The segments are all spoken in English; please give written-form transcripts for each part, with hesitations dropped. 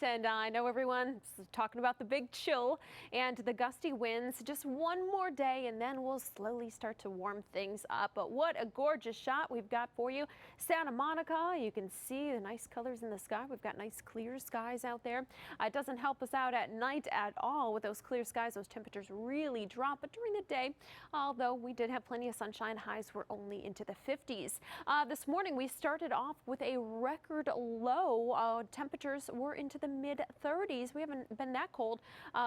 And I know everyone's talking about the big chill and the gusty winds. Just one more day and then we'll slowly start to warm things up. But what a gorgeous shot we've got for you. Santa Monica, you can see the nice colors in the sky. We've got nice clear skies out there. It doesn't help us out at night at all with those clear skies. Those temperatures really drop. But during the day, although we did have plenty of sunshine, highs were only into the 50s. This morning we started off with a record low. Temperatures were into the mid 30s. We haven't been that cold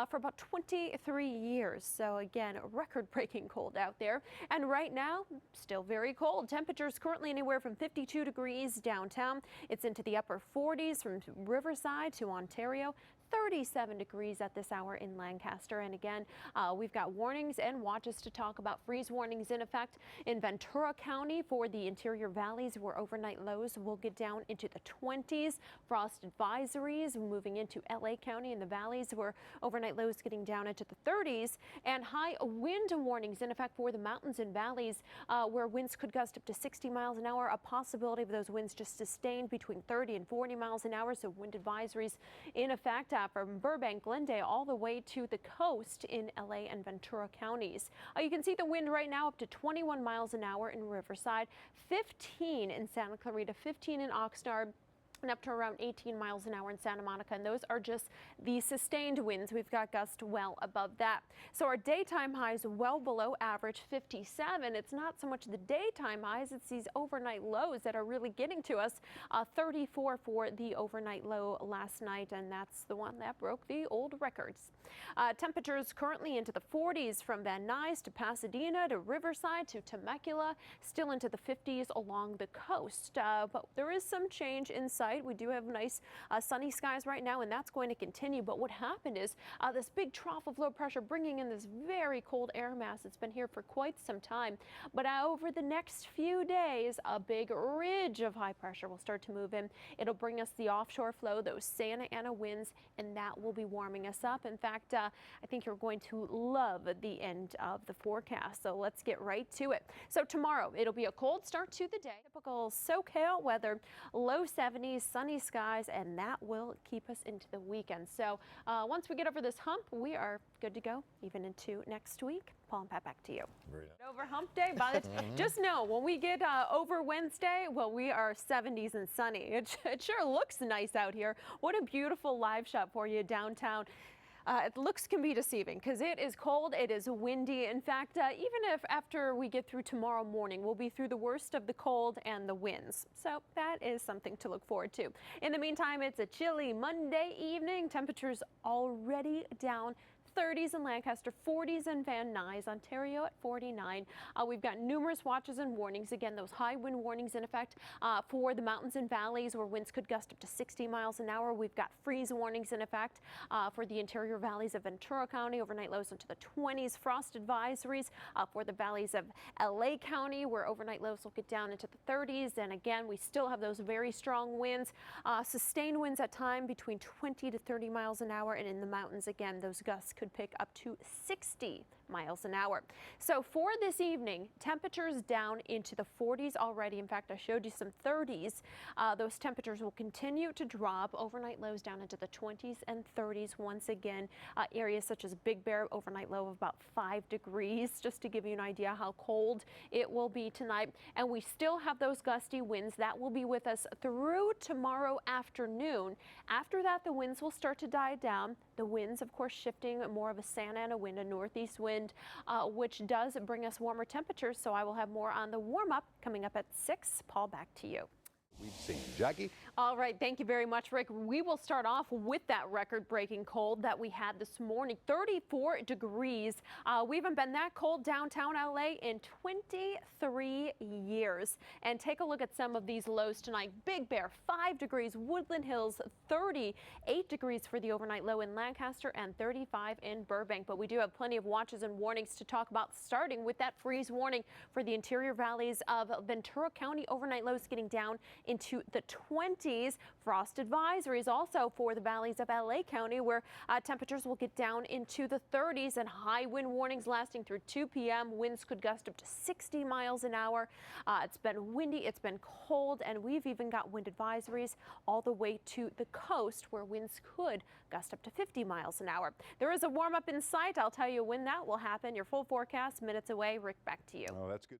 for about 23 years. So again, record-breaking cold out there. And right now, still very cold. Temperatures currently anywhere from 52 degrees downtown. It's into the upper 40s from Riverside to Ontario. 37 degrees at this hour in Lancaster. And again, we've got warnings and watches to talk about. Freeze warnings in effect in Ventura County for the interior valleys, where overnight lows will get down into the 20s. Frost advisories moving into LA County in the valleys, where overnight lows getting down into the 30s. And high wind warnings in effect for the mountains and valleys, where winds could gust up to 60 miles an hour. A possibility of those winds just sustained between 30 and 40 miles an hour. So wind advisories in effect from Burbank, Glendale, all the way to the coast in LA and Ventura counties. You can see the wind right now up to 21 miles an hour in Riverside, 15 in Santa Clarita, 15 in Oxnard, and up to around 18 miles an hour in Santa Monica. And those are just the sustained winds. We've got gusts well above that. So our daytime highs well below average, 57. It's not so much the daytime highs, it's these overnight lows that are really getting to us. 34 for the overnight low last night, and that's the one that broke the old records. Temperatures currently into the 40s from Van Nuys to Pasadena to Riverside to Temecula, still into the 50s along the coast. But there is some change inside. We do have nice sunny skies right now, and that's going to continue. But what happened is this big trough of low pressure bringing in this very cold air mass. It's been here for quite some time. But over the next few days, a big ridge of high pressure will start to move in. It'll bring us the offshore flow, those Santa Ana winds, and that will be warming us up. In fact, I think you're going to love the end of the forecast. So let's get right to it. So tomorrow, it'll be a cold start to the day. Typical SoCal weather, low 70s. Sunny skies, and that will keep us into the weekend. So once we get over this hump, we are good to go even into next week. Paul and Pat, back to you. Over hump day, just know when we get over Wednesday, well, we are 70s and sunny. It sure looks nice out here. What a beautiful live shot for you downtown. Looks can be deceiving because it is cold, it is windy. In fact, even if after we get through tomorrow morning, we'll be through the worst of the cold and the winds. So that is something to look forward to. In the meantime, it's a chilly Monday evening. Temperatures already down. 30s in Lancaster, 40s in Van Nuys, Ontario at 49. We've got numerous watches and warnings. Again, those high wind warnings in effect for the mountains and valleys where winds could gust up to 60 miles an hour. We've got freeze warnings in effect for the interior valleys of Ventura County, overnight lows into the 20s. Frost advisories for the valleys of LA County, where overnight lows will get down into the 30s. And again, we still have those very strong winds, sustained winds at time between 20 to 30 miles an hour. And in the mountains, again, those gusts could pick up to 60 miles an hour. So for this evening, temperatures down into the 40s already. In fact, I showed you some 30s. Those temperatures will continue to drop. Overnight lows down into the 20s and 30s once again. Areas such as Big Bear, overnight low of about 5 degrees, just to give you an idea how cold it will be tonight. And we still have those gusty winds that will be with us through tomorrow afternoon. After that, the winds will start to die down. The winds, of course, shifting more of a Santa Ana wind, a northeast wind, which does bring us warmer temperatures. So I will have more on the warm up coming up at 6. Paul, back to you. We've seen Jackie. All right. Thank you very much, Rick. We will start off with that record-breaking cold that we had this morning. 34 degrees. We haven't been that cold downtown LA in 23 years. And take a look at some of these lows tonight. Big Bear, 5 degrees. Woodland Hills, 38 degrees for the overnight low in Lancaster and 35 in Burbank. But we do have plenty of watches and warnings to talk about, starting with that freeze warning for the interior valleys of Ventura County. Overnight lows getting down into the 20s. Frost advisories also for the valleys of LA County, where temperatures will get down into the 30s, and high wind warnings lasting through 2 p.m. Winds could gust up to 60 miles an hour. It's been windy, it's been cold, and we've even got wind advisories all the way to the coast, where winds could gust up to 50 miles an hour. There is a warm up in sight. I'll tell you when that will happen. Your full forecast minutes away. Rick, back to you. Oh, that's good.